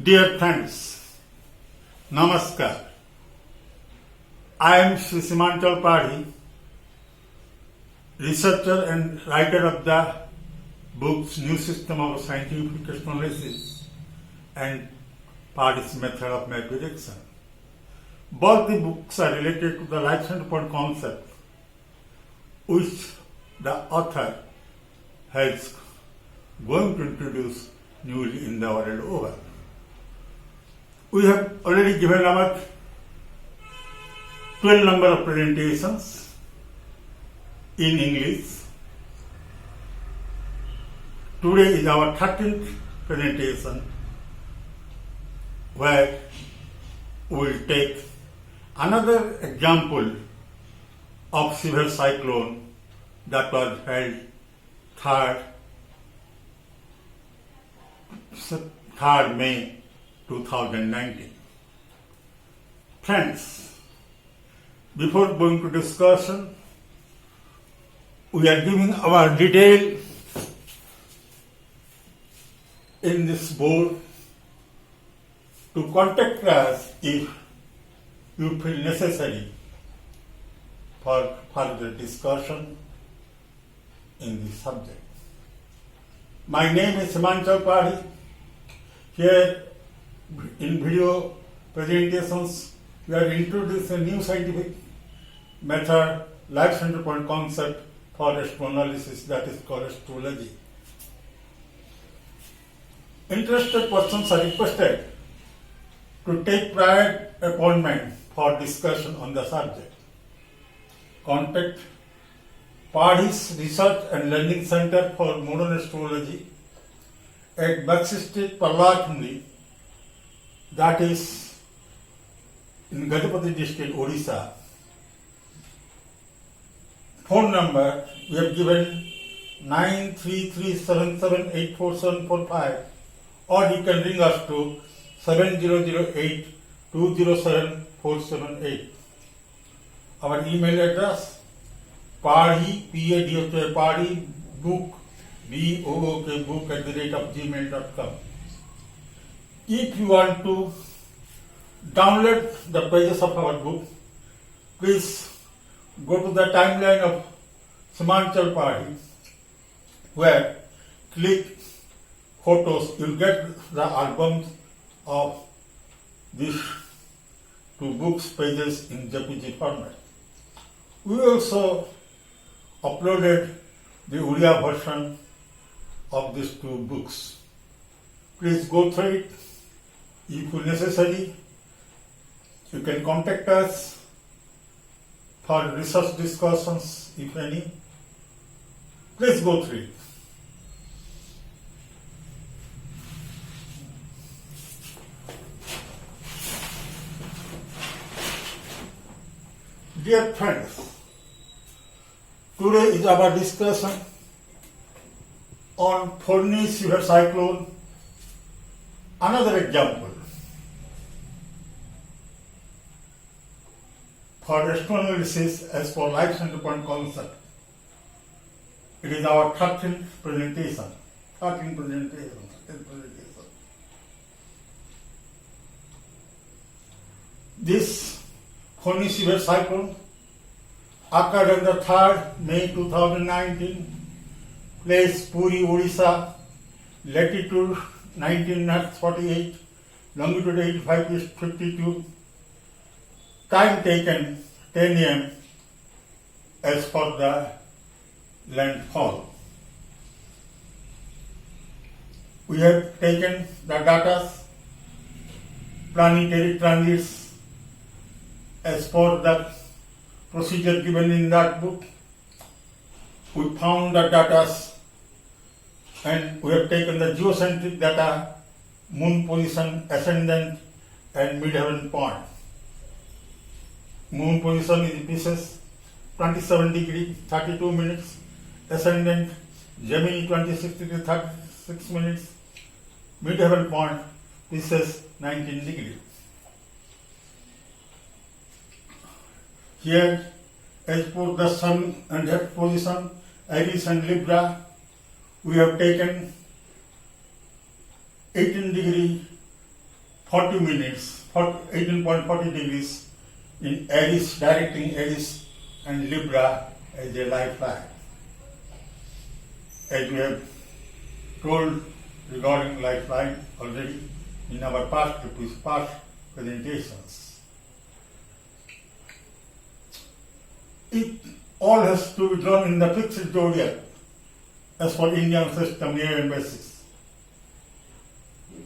Dear friends, Namaskar. I am Sri Simanchal Padhi, researcher and writer of the books New System of Scientific Analysis and Paddy's Method of Map Prediction. Both the books are related to the life center point concept, which the author has going to introduce newly in the world over. We have already given about 12 number of presentations in English. Today is our 13th presentation, where we will take another example of severe cyclone that was held 3rd May 2019. Friends, before going to discussion, we are giving our detail in this board to contact us if you feel necessary for further discussion in this subject. My name is Simanchal Padhi. Here in video presentations, we are introducing a new scientific method, life center point concept for astroanalysis, that is called astrology. Interested persons are requested to take prior appointment for discussion on the subject. Contact Paddy's Research and Learning Center for Modern Astrology at Baxi Street, Parlathundi, that is in Gajapati district, Odisha. Phone number we have given 9337784745, or you can ring us to 7008207478. Our email address Padhi, Padhi book, book @gmail.com. If you want to download the pages of our book, please go to the timeline of Simanchal Padhi, where click photos, you'll get the albums of these two books pages in JPG format. We also uploaded the Uriya version of these two books. Please go through it. If necessary, you can contact us for research discussions, if any. Please go through it. Dear friends, today is our discussion on Forni severe cyclone. Another example for astroanalysis as for life center point concept. It is our 13th presentation. This Forni severe cyclone occurred on the 3rd May 2019, place Puri, Odisha, latitude 19°48, longitude 85 east 52, time taken 10 am as for the landfall. We have taken the data, planetary transits as for the procedure given in that book. We found the data and we have taken the geocentric data, moon position, ascendant and midheaven point. Moon position is Pisces 27 degree 32 minutes, ascendant Gemini 26 degree 36 minutes, midheaven point Pisces 19 degree. Here, as for the sun and earth position, Aries and Libra, we have taken 18 degree 40 minutes, 18.40 degrees in Aries, directing Aries and Libra as a lifeline. As we have told regarding lifeline already in our past presentations. It all has to be done in the fixed zodiac as for Indian system year and basis.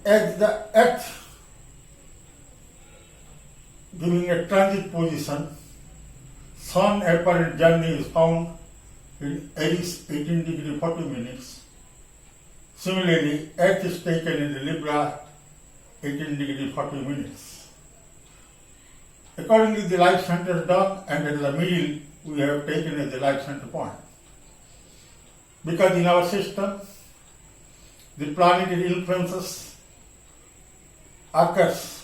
As the Earth giving a transit position, Sun apparent journey is found in Aries 18 degree 40 minutes. Similarly, Earth is taken in the Libra 18 degree 40 minutes. Accordingly, the life center is done, and at the middle we have taken as the life center point. Because in our system, the planetary influences occurs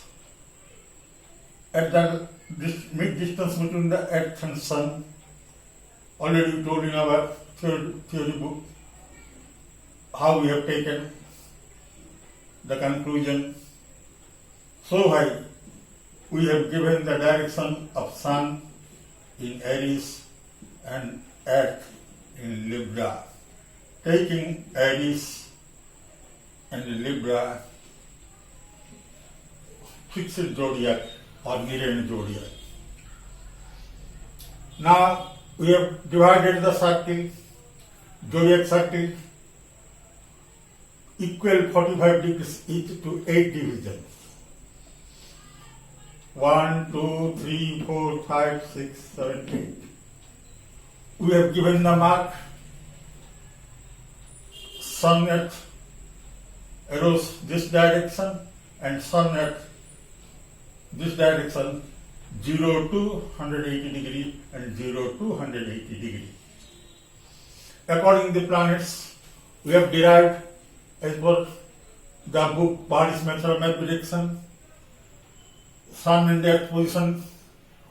at the mid-distance between the Earth and Sun, already told in our theory book, how we have taken the conclusion. So high, we have given the direction of Sun in Aries and Earth in Libra, taking Aries and Libra fixed zodiac or Nirayana zodiac. Now we have divided the circle, zodiac circle, equal 45 degrees each to 8 divisions. 1, 2, 3, 4, 5, 6, 7, 8. We have given the mark Sun at arrows this direction and Sun at this direction, 0 to 180 degree and 0 to 180 degree. According to the planets, we have derived as per the book Paris Method of Map Prediction, Sun and Earth position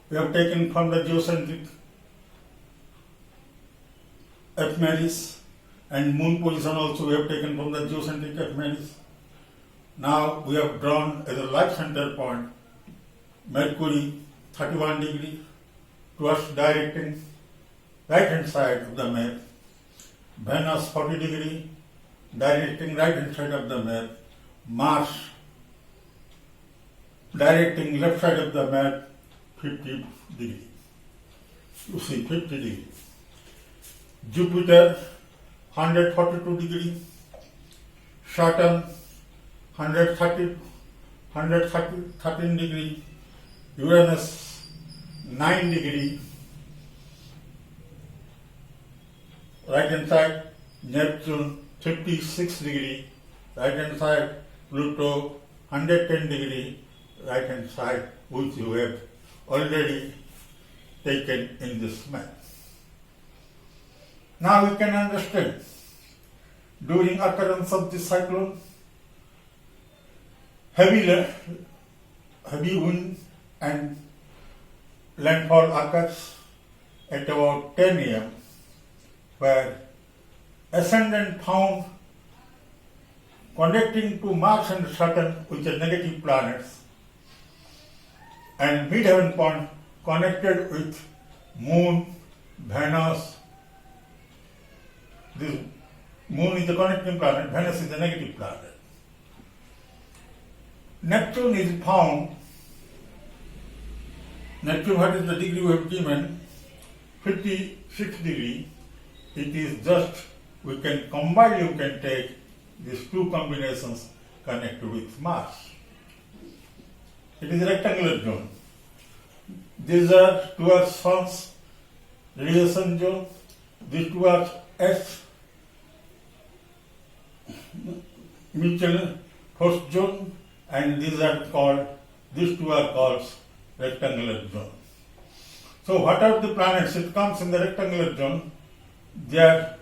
we have taken from the geocentric ephemeris, and Moon position also we have taken from the geocentric ephemeris. Now we have drawn as a life center point Mercury 31 degree towards directing right hand side of the map, Venus 40 degree directing right hand side of the map, Mars directing left side of the map 50 degree. You see 50 degree. Jupiter 142 degree, Saturn 13 degree, Uranus 9 degree, right hand side Neptune 56 degree, right hand side Pluto 110 degree, right hand side which you have already taken in this map. Now we can understand during occurrence of this cyclone, heavy wind and landfall occurs at about 10 a.m. where ascendant found connecting to Mars and Saturn, which are negative planets, and mid-heaven point connected with Moon, Venus. This Moon is the connecting planet, Venus is the negative planet. Neptune is found, Neptune, what is the degree we have given? 56 degree. It is just, we can combine, you can take these two combinations connected with Mars. It is a rectangular zone. These are towards Sun's radiation zone, these towards Earth's mutual force zone, and these two are called rectangular zone. So what are the planets? It comes in the rectangular zone. They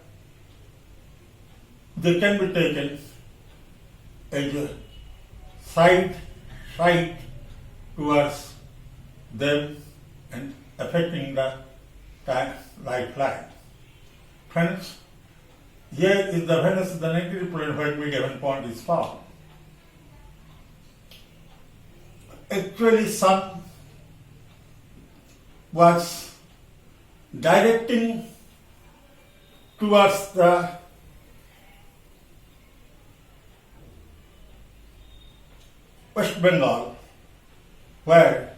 can be taken as a side towards them and affecting the lifeline. Friends, here is the Venus, the negative planet where mid-heaven point is found. actually sun was directing towards the West Bengal, where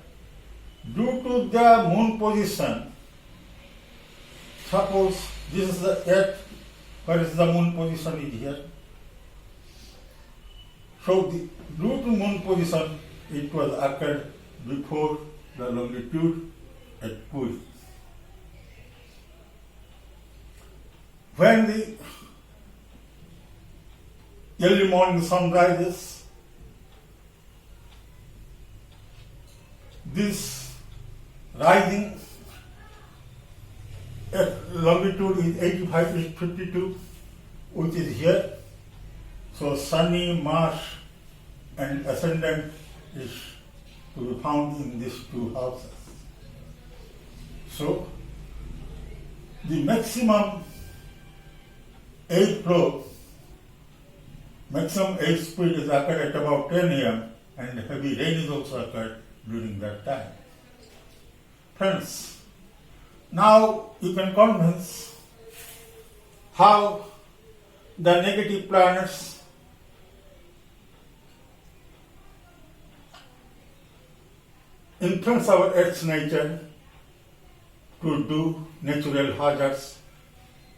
due to the moon position, suppose this is the earth, where is the moon position is here. So due to moon position, it was occurred before the longitude at Puri. When the early morning sun rises, this rising at longitude is 85 to 52, which is here. So sunny, Mars and ascendant is to be found in these two houses. So the maximum maximum age speed is occurred at about 10 a.m. and heavy rain is also occurred during that time. Friends, now you can convince how the negative planets influence our Earth's nature to do natural hazards,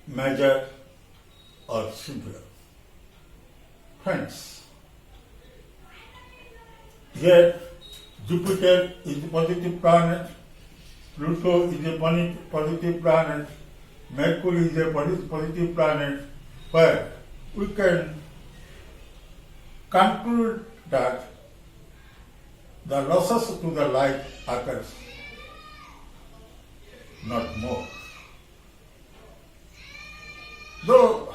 major or severe. Friends, here Jupiter is a positive planet, Pluto is a positive planet, Mercury is a positive planet, where we can conclude that the losses to the light occurs, not more. Though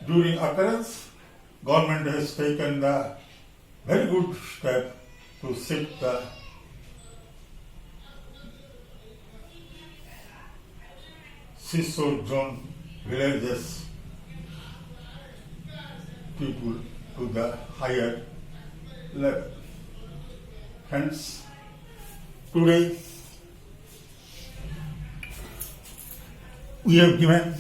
during occurrence, government has taken the very good step to shift the seashore zone villages people to the higher level. Hence, today we have given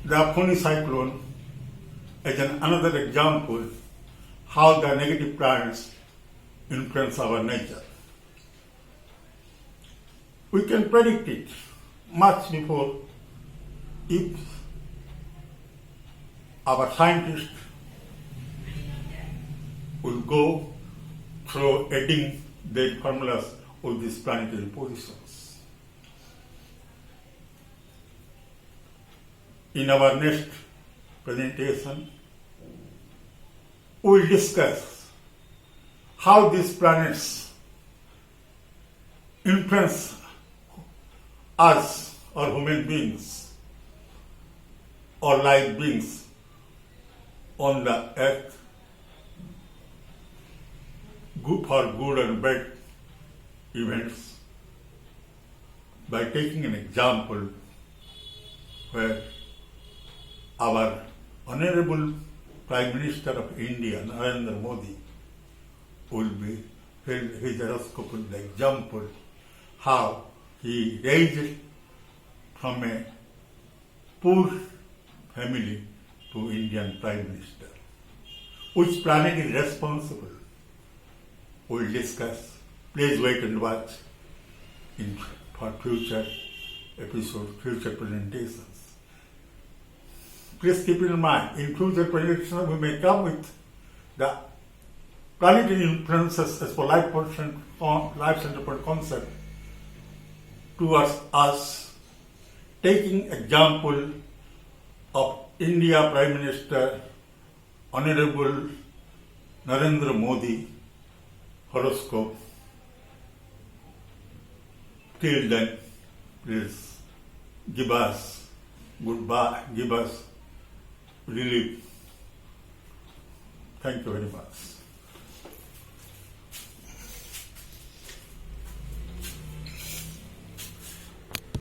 the Phony cyclone as another example how the negative planets influence our nature. We can predict it much before if our scientists will go through adding their formulas of these planetary positions. In our next presentation, we will discuss how these planets influence us or human beings or live beings on the earth, good for good and bad events, by taking an example where our Honorable Prime Minister of India, Narendra Modi, will be his horoscope with the example how he raised from a poor family to Indian Prime Minister. Which planet is responsible? We will discuss. Please wait and watch for future episodes, future presentations. Please keep in mind, in future presentations we may come with the planetary influences as for life center point concept towards us, taking example of India Prime Minister Honorable Narendra Modi horoscope. Till then, please give us goodbye, give us relief. Thank you very much.